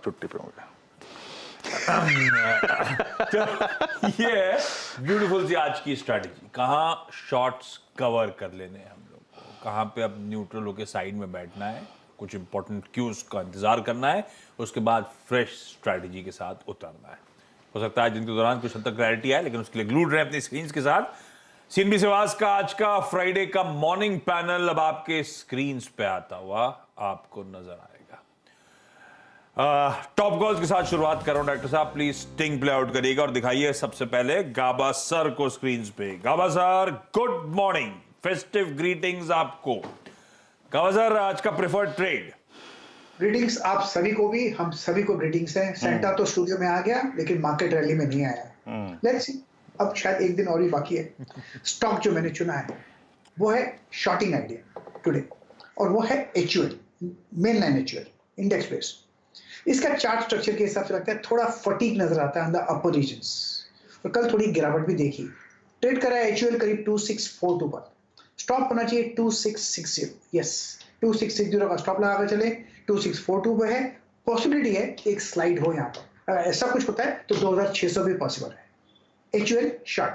छुट्टी पे होंगे। तो ये है ब्यूटीफुल सी आज की स्ट्रैटेजी। कहाँ शॉट्स कवर कर लेने हैं हम लोग को, कहाँ पे अब न्यूट्रल होकर साइड में बैठना है, कुछ इंपॉर्टेंट क्यूज का इंतजार करना है, उसके बाद फ्रेश स्ट्रैटेजी के साथ उतरना है। हो सकता है दिन के दौरान कुछ हद तक क्लैरिटी आए, लेकिन उसके लिए ग्लूड रहे अपनी स्क्रीन के साथ। सीएनबी सेवाज का आज का फ्राइडे का मॉर्निंग पैनल अब आपके स्क्रीन पे आता हुआ आपको नजर आएगा। टॉप कॉल्स के साथ शुरुआत कर रहा हूं। डॉक्टर साहब प्लीज स्टिंग प्ले आउट करिएगा और दिखाइए सबसे पहले गाबा सर को स्क्रीन पे। Gaba sir good morning, festive greetings आपको। गाबा सर आज का प्रेफर्ड ट्रेड। ग्रीटिंग्स आप सभी को भी, हम सभी को ग्रीटिंग्स हैं। सेंटा तो स्टूडियो में आ गया लेकिन मार्केट रैली में नहीं आया। लेट्स सी, अब शायद एक दिन और ही बाकी है। स्टॉक जो मैंने चुना है वो है शॉर्टिंग आइडिया टुडे, और वो है HUL, main line HUL, index based. इसका चार्ट स्ट्रक्चर के हिसाब से लगता है थोड़ा फटीग नजर आता है ऑन द अपर रीजन्स, और कल थोड़ी गिरावट भी देखी। ट्रेड करा है एचयूएल करीब 2642 पर, स्टॉप होना चाहिए 2660। यस, 2660 का स्टॉप लगा कर चले, 2642 पे है। पॉसिबिलिटी है एक स्लाइड हो यहाँ पर। अगर ऐसा कुछ होता है तो 2600 भी पॉसिबल है। HUL short.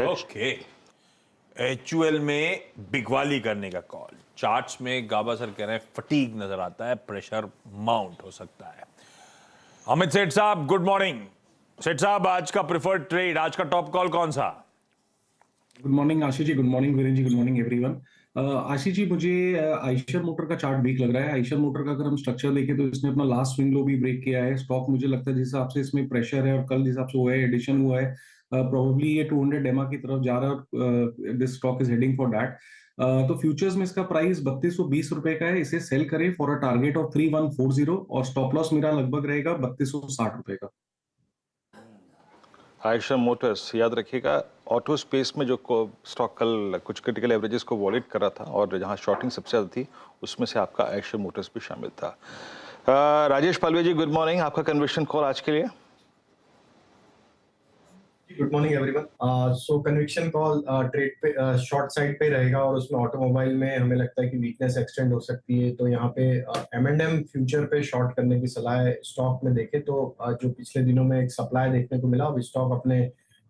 ओके, एचयूएल में बिगवाली करने का कॉल। चार्ट्स में गाबा सर कह रहे हैं फटीग नजर आता है, प्रेशर माउंट हो सकता है। अमित सेठ साहब गुड मॉर्निंग। सेठ साहब आज का प्रेफर्ड ट्रेड, आज का टॉप कॉल कौन सा? Good morning Ashish ji, good morning Viren जी, good morning everyone. Ashish ji, मुझे आइशर मोटर का चार्ट वीक लग रहा है। आइशर मोटर का अगर हम स्ट्रक्चर देखें तो इसने अपना लास्ट स्विंग लो भी ब्रेक किया है। स्टॉक मुझे लगता है जिस हिसाब से इसमें प्रेशर है और कल जिस हिसाब से हुआ है, एडिशन हुआ है, प्रोबेबली ये 200 एमआ की तरफ जा रहा है और this stock is heading for that. तो फ्यूचर्स में इसका प्राइस 3220 रुपए का है। इसे सेल करें फॉर अ टारगेट ऑफ 3140 और स्टॉप लॉस मेरा लगभग रहेगा 3260 रुपए का। आयशर मोटर्स याद रखिएगा, ऑटो स्पेस में जो स्टॉक कल कुछ क्रिटिकल एवरेजेस को वॉलेट कर रहा था और जहां शॉर्टिंग सबसे ज़्यादा थी उसमें से आपका आयशर मोटर्स भी शामिल था। राजेश पालवे जी गुड मॉर्निंग, आपका कन्विक्शन कॉल आज के लिए। Good morning everyone. So conviction call trade पे शॉर्ट साइड पे रहेगा और उसमें ऑटोमोबाइल में हमें लगता है कि वीकनेस एक्सटेंड हो सकती है, तो यहाँ पे M&M फ्यूचर पे शॉर्ट करने की सलाह है। स्टॉक में देखें तो जो पिछले दिनों में एक सप्लाई देखने को मिला, अब स्टॉक अपने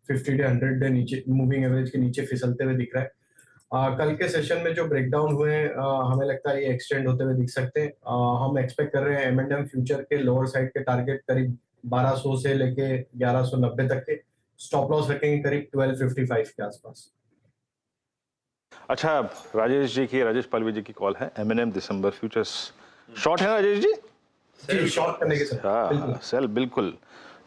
50 से 100 डे नीचे मूविंग एवरेज के नीचे फिसलते हुए दिख रहा है। कल के सेशन में जो ब्रेकडाउन हुए हमें लगता है ये एक्सटेंड होते हुए दिख सकते हैं। हम एक्सपेक्ट कर रहे हैं M&M फ्यूचर के लोअर साइड के टारगेट करीब 1200 से लेके 1190 तक के। स्टॉप लॉस रखेंगे करीब 1255 के आसपास। अच्छा, राजेश पालवे जी की कॉल है। M&M दिसंबर फ्यूचर्स शॉर्ट है ना राजेश जी? जी, शॉर्ट करने के साथ हाँ, सेल बिल्कुल।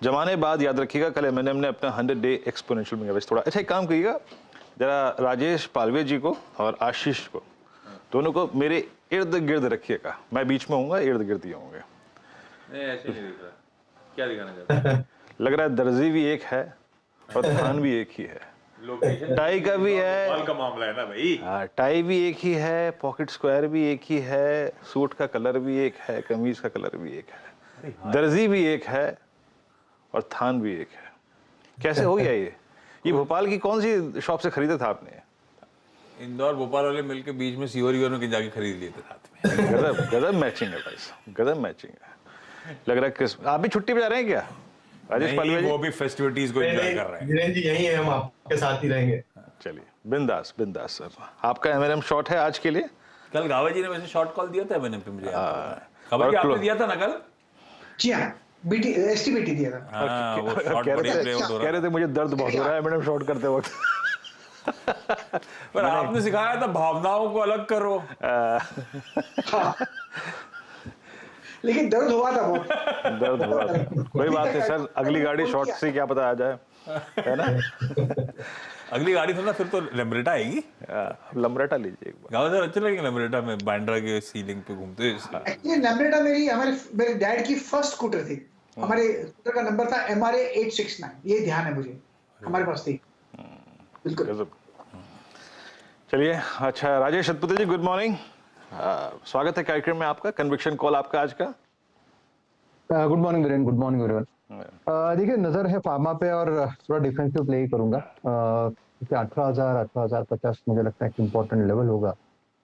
जमाने बाद याद रखिएगा, कल M&M ने अपना 100 डे एक्सपोनेंशियल मूविंग एवरेज थोड़ा। अच्छा एक काम करिएगा, जरा राजेश पालवे जी को और आशीष को दोनों को मेरे इर्द गिर्द रखिएगा। मैं बीच में होऊंगा, इर्द गिर्द ही होंगे। नहीं ऐसे नहीं दिख रहा, क्या दिखाना चाहते हैं? लग रहा है दर्जी भी एक है और थान भी एक ही है। लोकेशन टाई का भी है, माल का मामला है ना भाई। हाँ, टाई भी एक ही है, पॉकेट स्क्वायर भी एक ही है, सूट का कलर भी एक है, कमीज का कलर भी एक है, दर्जी भी एक है और थान भी एक है। कैसे हो गया ये भोपाल की कौन सी शॉप से खरीदा था आपने? इंदौर भोपाल वाले मिलके बीच में सीओरी में जाके खरीद लिए थे साथ में। गजब मैचिंग है भाई साहब, गजब मैचिंग है। लग रहा है आप भी छुट्टी पे जा रहे हैं क्या राजेश पालवे जी? वो भी फेस्टिविटीज को एंजॉय कर रहे हैं। वीरेन जी यही है, हम आपके साथ ही रहेंगे। चलिए बिंदास सर। आपका M&M शॉर्ट है आज के लिए। कल गावा जी ने वैसे शॉर्ट कॉल दिया था मैंने पे, मुझे खबर आपने दिया था ना कल? जी हाँ, बीटी एसटीबीटी दिया था। हाँ, वो शॉर्ट बड़ी प्ले आउट हो कह रहे थे मुझे दर्द बहुत हो रहा है M&M शॉर्ट करते वक्त। पर आपने सिखाया था भावनाओं को अलग करो। लेकिन दर्द हुआ था बहुत। दर्द हुआ था, कोई बात नहीं सर, अगली गाड़ी शॉर्ट से क्या पता आ जाए, है ना? अगली गाड़ी तो ना फिर तो लेम्ब्रेटा आएगी। लम्बरेटा लीजिए एक बार। गावा सर अच्छे लगेंगे लेम्ब्रेटा में, बांड्रा के सीलिंग पे घूमते। एक्चुअली लेम्ब्रेटा मेरे डैड की फर्स्ट स्कूटर थी। हमारे स्कूटर का नंबर था MRA 869, ये ध्यान है मुझे, हमारे पास थी। बिल्कुल। चलिए, अच्छा राजेश सतपुते जी गुड मॉर्निंग, स्वागत है कार्यक्रम में आपका। कन्विक्शन कॉल आपका आज का। Good morning Viren, good morning everyone. देखिए नजर है फार्मा पे और थोड़ा डिफेंसिव प्ले ही करूंगा। 18,050 मुझे लगता है कि इम्पोर्टेंट लेवल होगा।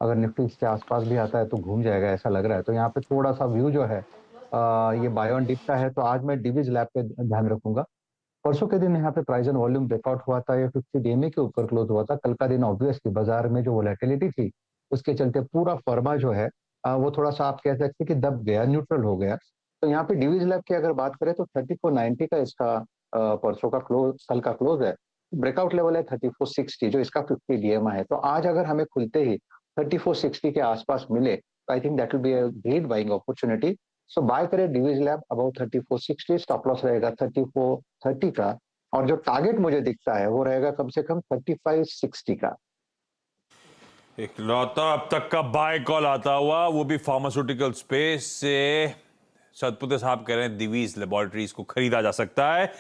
अगर निफ्टी इसके आसपास भी आता है तो घूम जाएगा ऐसा लग रहा है। तो यहाँ पे थोड़ा सा व्यू जो है ये बाय ऑन डिप का है, तो आज मैं डिविज लैब पे ध्यान रखूंगा। परसों के दिन यहाँ पे प्राइस एंड वॉल्यूम ब्रेकआउट हुआ था, ये 50 डीएमए के ऊपर क्लोज हुआ था। कल का दिन ऑब्वियसली बाजार में जो वोलेटिलिटी थी उसके चलते पूरा फर्मा जो है वो थोड़ा सा आप कह सकते हैं कि दब गया, न्यूट्रल हो गया। तो यहाँ पे डिविज लैब की अगर बात करें तो 3490 का इसका परसों का क्लोज, कल का क्लोज है। ब्रेकआउट लेवल है 3460 जो इसका 50 डीएमए है। तो आज अगर हमें खुलते ही 3460 के आसपास मिले तो I think that will be a great buying opportunity. So buy करें Divi's lab about 3460, stop loss रहेगा 3430 का, और जो टारगेट मुझे दिखता है वो रहेगा कम से कम 3560 का। एक लौता अब तक का बाय कॉल आता हुआ, वो भी फार्मास्यूटिकल स्पेस से। सतपुते साहब कह रहे हैं दिवीज लेबोरेटरीज को खरीदा जा सकता है।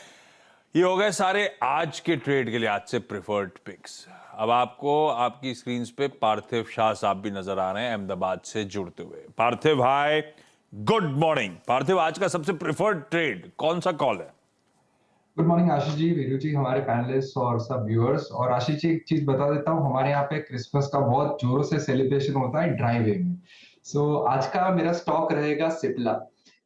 ये हो गए सारे आज के ट्रेड के लिए आज से प्रेफर्ड पिक्स। अब आपको आपकी स्क्रीन पे पार्थिव शाह साहब भी नजर आ रहे हैं अहमदाबाद से जुड़ते हुए। पार्थिव हाय, गुड मॉर्निंग। पार्थिव, आज का सबसे प्रेफर्ड ट्रेड कौन सा कॉल है? गुड मॉर्निंग आशीष जी, वीरू जी, हमारे पैनलिस्ट और सब व्यूअर्स। और आशीष जी एक चीज बता देता हूँ, हमारे यहाँ पे क्रिसमस का बहुत जोरों से सेलिब्रेशन होता है ड्राई वे में। सो आज का मेरा स्टॉक रहेगा सिप्ला।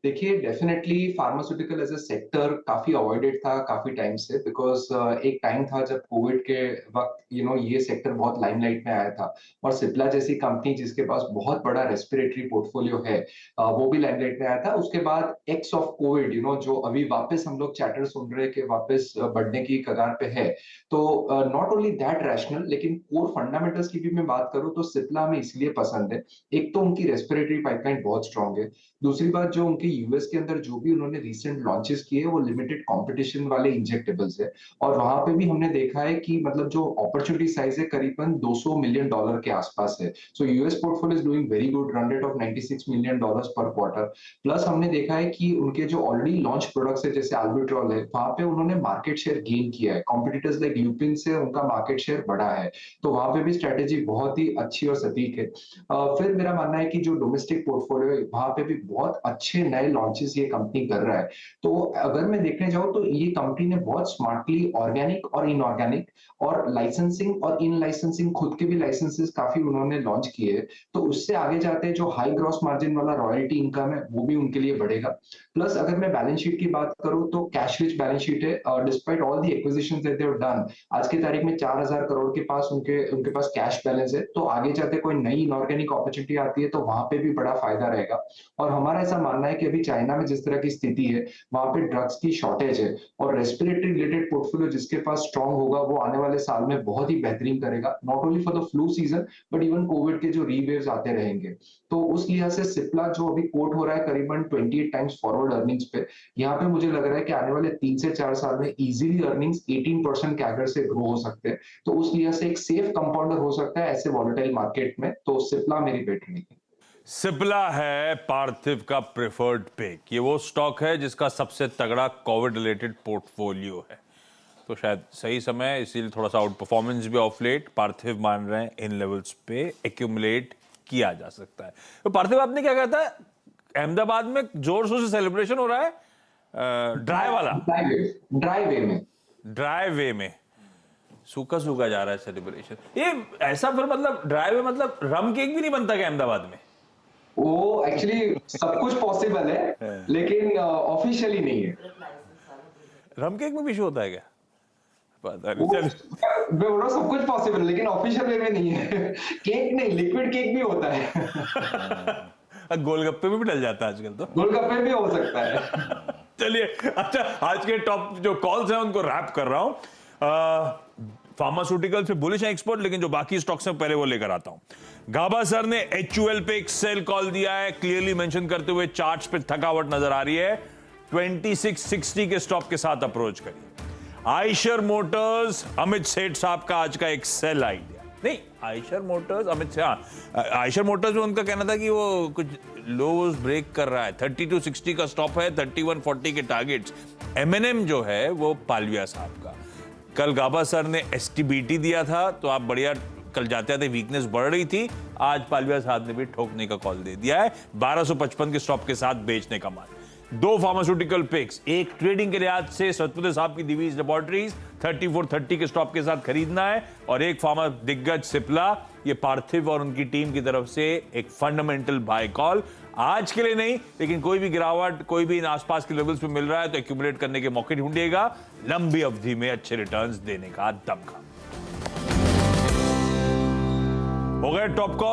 देखिए definitely pharmaceutical as a sector काफी अवॉइडेड था काफी टाइम से, बिकॉज एक टाइम था जब कोविड के वक्त ये सेक्टर बहुत लाइमलाइट में आया था, और सिप्ला जैसी कंपनी जिसके पास बहुत बड़ा रेस्पिरेटरी पोर्टफोलियो है वो भी लाइमलाइट में आया था। उसके बाद एक्स ऑफ कोविड जो अभी वापस हम लोग चैटर सुन रहे कि वापस बढ़ने की कगार पे है, तो नॉट ओनली दैट रैशनल, लेकिन कोर फंडामेंटल्स की भी मैं बात करूं तो सिप्ला में इसलिए पसंद है। एक तो उनकी रेस्पिरेटरी पाइपलाइन बहुत स्ट्रांग है, दूसरी बात जो उनकी यूएस के अंदर जो भी उन्होंने रिसेंट लॉन्चेस किए वो लिमिटेड कंपटीशन वाले इंजेक्टेबल्स है, और वहां पे भी हमने देखा है कि मतलब जो अपॉर्चुनिटी साइज है करीबन $200 मिलियन के आसपास है। So US portfolio is doing very good, run rate of $96 million पर क्वार्टर। प्लस हमने देखा है कि उनके जो ऑलरेडी लॉन्च प्रोडक्ट्स है जैसे अल्बुट्रॉल है, वहां पे उन्होंने मार्केट शेयर गेन किया है, कॉम्पिटिटर्स लाइक ल्यूपिन से उनका मार्केट शेयर बढ़ा है, तो वहां पे भी स्ट्रेटेजी बहुत ही अच्छी और सटीक है। फिर मेरा मानना है कि जो डोमेस्टिक पोर्टफोलियो है वहां पे भी बहुत अच्छे नए लॉन्चेस ये कंपनी कर रहा है। तो अगर मैं देखने जाऊं तो ये कंपनी ने बहुत स्मार्टली ऑर्गेनिक और इनऑर्गेनिक और लाइसेंसिंग और इन लाइसेंसिंग खुद के भी लाइसेंसेस काफी उन्होंने लॉन्च किए, तो उससे आगे जाते हैं जो हाई ग्रॉस मार्जिन वाला रॉयल्टी इनकम है वो भी उनके लिए बढ़ेगा। प्लस अगर मैं बैलेंस शीट की बात करूं तो कैश रिच बैलेंस शीट है, despite all the acquisitions that they have done, आज की तारीख में 4000 करोड़ के पास उनके पास कैश बैलेंस है। तो आगे जाते कोई नई इनऑर्गेनिक अपॉर्चुनिटी आती है तो वहां पे भी बड़ा फायदा रहेगा। और हमारा ऐसा मानना है कि अभी चाइना में जिस तरह की स्थिति है वहां पे ड्रग्स की शॉर्टेज है, और रेस्पिरेटरी रिलेटेड पोर्टफोलियो जिसके पास स्ट्रांग होगा वो आने वाले साल में बहुत ही बेहतरीन करेगा, not only for the flu season but even Covid के जो रीवेव्स आते रहेंगे। तो उस लिहाज से सिप्ला जो अभी कोट हो रहा है करीबन 28 टाइम्स फॉरवर्ड अर्निंग्स पे, यहाँ पे मुझे लग रहा है कि आने वाले 3 से 4 साल में इजीली अर्निंग्स 18% कैगर से ग्रो हो सकते हैं। तो उस लिहाज से एक सेफ कंपाउंडर हो सकता है ऐसे वॉलेटाइल मार्केट में, तो सिप्ला मेरी बेट नहीं है। सिप्ला है पार्थिव का प्रेफर्ड पिक। ये वो स्टॉक है जिसका सबसे तगड़ा कोविड रिलेटेड पोर्टफोलियो है, तो शायद सही समय, इसीलिए थोड़ा सा आउट परफॉर्मेंस भी ऑफ लेट पार्थिव मान रहे हैं इन लेवल्स पे एक्यूमुलेट किया जा सकता है। तो पार्थिव आपने क्या कहता है, अहमदाबाद में जोर शोर से सेलिब्रेशन हो रहा है ड्राई वे में सूखा सूखा जा रहा है सेलिब्रेशन। ये ऐसा फिर मतलब ड्राई वे मतलब रम केक भी नहीं बनता क्या अहमदाबाद में? वो एक्चुअली सब कुछ पॉसिबल है लेकिन ऑफिशियली नहीं है। रम केक में भी शो होता है क्या? पता नहीं। मैं बोल रहा हूँ सब कुछ पॉसिबल है लेकिन ऑफिशियल वे में नहीं है। केक नहीं, लिक्विड केक भी होता है। गोलगप्पे में भी डल जाता है आजकल, तो गोलगप्पे भी हो सकता है। चलिए, अच्छा आज के टॉप जो कॉल्स हैं उनको रैप कर रहा हूं। फार्मास्यूटिकल पे बुलिश है एक्सपर्ट, लेकिन जो बाकी स्टॉक्स हैं पहले वो लेकर आता हूं। गाबा सर ने HUL पे एक सेल कॉल दिया है, क्लियरली मेंशन करते हुए चार्ट्स पे थकावट नजर आ रही है। 2660 के स्टॉप के साथ अप्रोच करिए। आइशर मोटर्स, अमित सेठ साहब का आज का एक सेल आइडिया नहीं, आइशर मोटर्स अमित से, आइशर मोटर्स में उनका कहना था कि वो कुछ लोज ब्रेक कर रहा है। 3260 का स्टॉप है, 3140 के टारगेट्स। M&M जो है वो पालविया साहब का, कल गाबा सर ने STBT दिया था तो आप बढ़िया कल जाते आते वीकनेस बढ़ रही थी, आज पालविया साहब ने भी ठोकने का कॉल दे दिया है 1255 के स्टॉप के साथ बेचने का माल। दो फार्मास्यूटिकल पिक्स, एक ट्रेडिंग के लिहाज से सतपुते साहब की दिवीज लेबोरेटरीज 3430 के स्टॉप के साथ खरीदना है, और एक फार्मा दिग्गज सिप्ला, ये पार्थिव और उनकी टीम की तरफ से एक फंडामेंटल बाय कॉल। आज के लिए नहीं, लेकिन कोई भी गिरावट कोई भी इन आसपास के लेवल्स पे मिल रहा है तो एक्यूमुलेट करने के मौके ढूंढिएगा, लंबी अवधि में अच्छे रिटर्न्स देने का दमखम। हो गए टॉप कॉल।